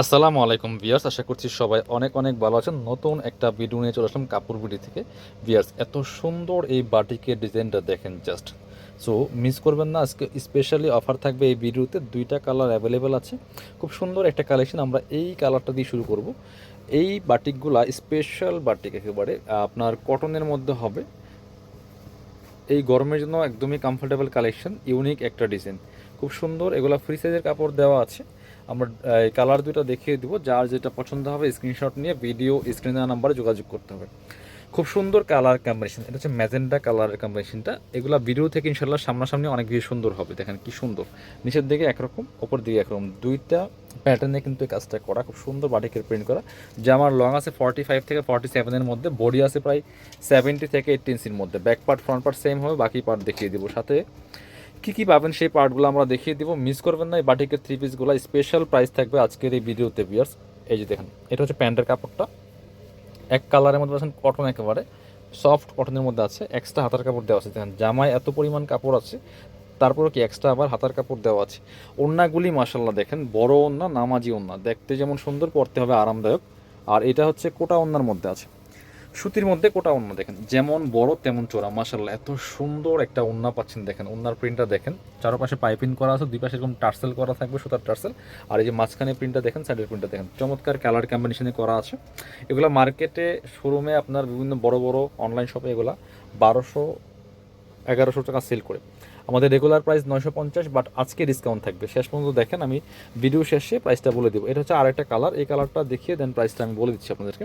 আসসালামু আলাইকুম ভিউয়ার্স, আশা করছি সবাই অনেক অনেক ভালো আছেন। নতুন একটা ভিডিও নিয়ে চলে আসলাম কাপড় বিডি থেকে। ভিউয়ার্স, এত সুন্দর এই বাটিকের ডিজাইনটা দেখেন জাস্ট। সো মিস করবেন না, আজকে স্পেশালি অফার থাকবে এই ভিডিওতে। দুইটা কালার অ্যাভেলেবেল আছে, খুব সুন্দর একটা কালেকশন। আমরা এই কালারটা দিয়ে শুরু করব। এই বাটিকগুলা স্পেশাল বাটিক, একেবারে আপনার কটনের মধ্যে হবে। এই গরমের জন্য একদমই কমফোর্টেবল কালেকশন, ইউনিক একটা ডিজাইন, খুব সুন্দর। এগুলা ফ্রি সাইজের কাপড় দেওয়া আছে। আমরা কালার দুটো দেখিয়ে দিব, যার যেটা পছন্দ হবে স্ক্রিনশট নিয়ে ভিডিও স্ক্রিনে নাম্বারে যোগাযোগ করতে হবে। খুব সুন্দর কালার কম্বিনেশন, এটা হচ্ছে ম্যাজেন্ডা কালারের কম্বিনেশনটা। এগুলা ভিডিও থেকে ইনশাল্লাহ সামনাসামনি অনেক বেশি সুন্দর হবে। দেখেন কি সুন্দর, নিচের দিকে একরকম, ওপর দিকে একরকম, দুইটা প্যাটার্নে কিন্তু এই কাজটা করা, খুব সুন্দর বাটিকের প্রিন্ট করা। জামার লং আছে 45 থেকে 47-এর মধ্যে, বডি আছে প্রায় 70 থেকে 80 ইঞ্চির মধ্যে। Back part front part same হবে, বাকি পার্ট দেখিয়ে দিব। সাথে কী কী পাবেন সেই পার্টগুলো আমরা দেখিয়ে দিব, মিস করবেন না। এই বাটিকের থ্রি পিসগুলো স্পেশাল প্রাইস থাকবে আজকের এই ভিডিওতে ভিউয়ার্স। এই যে দেখেন, এটা হচ্ছে প্যান্টের কাপড়টা, এক কালারের মধ্যে পাচ্ছেন, কটন, একেবারে সফট কটনের মধ্যে আছে। এক্সট্রা হাতার কাপড় দেওয়া আছে। দেখেন জামায় এত পরিমাণ কাপড় আছে, তারপরে কি এক্সট্রা আবার হাতার কাপড় দেওয়া আছে। ওড়নাগুলি মাশাল্লাহ দেখেন, বড় ওড়না, নামাজি ওড়না, দেখতে যেমন সুন্দর, পরতে হবে আরামদায়ক। আর এটা হচ্ছে কোটা ওড়নার মধ্যে আছে, সুতির মধ্যে কোটা ওড়না। দেখেন যেমন বড় তেমন চোরা, মাশাল্লাহ এত সুন্দর একটা ওড়না পাচ্ছেন। দেখেন ওড়নার প্রিন্টটা দেখেন, চারপাশে পাইপিং করা আছে, দুই পাশে এরকম টার্সেল করা থাকবে, সুতার টার্সেল। আর এই যে মাঝখানে প্রিন্টটা দেখেন, সাইডের প্রিন্টটা দেখেন, চমৎকার কালার কম্বিনেশনে করা আছে। এগুলো মার্কেটে শোরুমে আপনার বিভিন্ন বড় বড় অনলাইন শপে এগুলা 1200-1100 টাকা সেল করে। আমাদের রেগুলার প্রাইস 950, বাট আজকে ডিসকাউন্ট থাকবে। শেষ পর্যন্ত দেখেন, আমি ভিডিও শেষে প্রাইসটা বলে দেবো। এটা হচ্ছে আরেকটা কালার, এই কালারটা দেখিয়ে দেন প্রাইসটা আমি বলে দিচ্ছি আপনাদেরকে।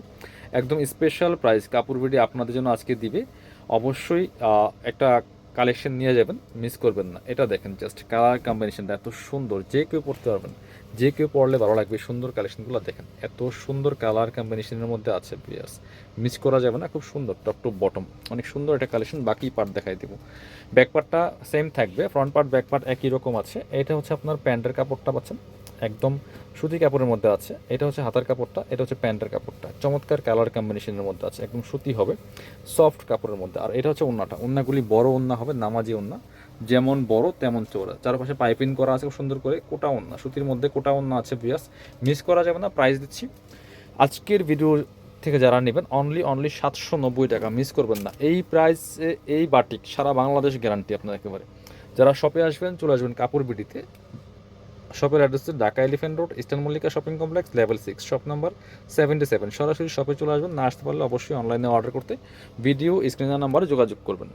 একদম স্পেশাল প্রাইস কাপড় ভিডিও আপনাদের জন্য আজকে দিবে। অবশ্যই একটা কালেকশন নিয়ে যাবেন, মিস করবেন না। এটা দেখেন জাস্ট কালার কম্বিনেশনটা এত সুন্দর, যে কেউ পড়তে পারবেন, যে কেউ পড়লে ভালো লাগবে। সুন্দর কালেকশনগুলো দেখেন, এত সুন্দর কালার কম্বিনেশনের মধ্যে আছে বিয়াস, মিস করা যাবে না। খুব সুন্দর, টপ টু বটম অনেক সুন্দর একটা কালেকশন। বাকি পার্ট দেখাই দেবো। ব্যাক পার্টটা সেম থাকবে, ফ্রন্ট পার্ট ব্যাক পার্ট একই রকম আছে। এটা হচ্ছে আপনার প্যান্টের কাপড়টা পাচ্ছেন, একদম সুতি কাপড়ের মধ্যে আছে। এটা হচ্ছে হাতার কাপড়টা, এটা হচ্ছে প্যান্টের কাপড়টা, চমৎকার কালার কম্বিনেশনের মধ্যে আছে, একদম সুতি হবে, সফট কাপড়ের মধ্যে। আর এটা হচ্ছে ওন্নাটা, ওন্নাগুলি বড় ওন্না হবে, নামাজি ওন্না, যেমন বড় তেমন চওড়া, চারপাশে পাইপিং করা আছে খুব সুন্দর করে। কোটা ওন্না, সুতির মধ্যে কোটা ওন্না আছে বিয়াস, মিস করা যাবে না। প্রাইস দিচ্ছি আজকের ভিডিও থেকে যারা নেবেন অনলি 790 টাকা, মিস করবেন না। এই প্রাইসে এই বাটিক সারা বাংলাদেশ গ্যারান্টি আপনার একেবারে। যারা শপে আসবেন চলে আসবেন কাপড় বিডিতে। শপের অ্যাড্রেস হচ্ছে Dhaka elephant road, eastern Mallika shopping complex, level 6, shop number 77। সরাসরি শপে চলে আসবেন, না আসতে পারলে অবশ্যই অনলাইনে অর্ডার করতে ভিডিও স্ক্রিনের নাম্বারে যোগাযোগ করবেন।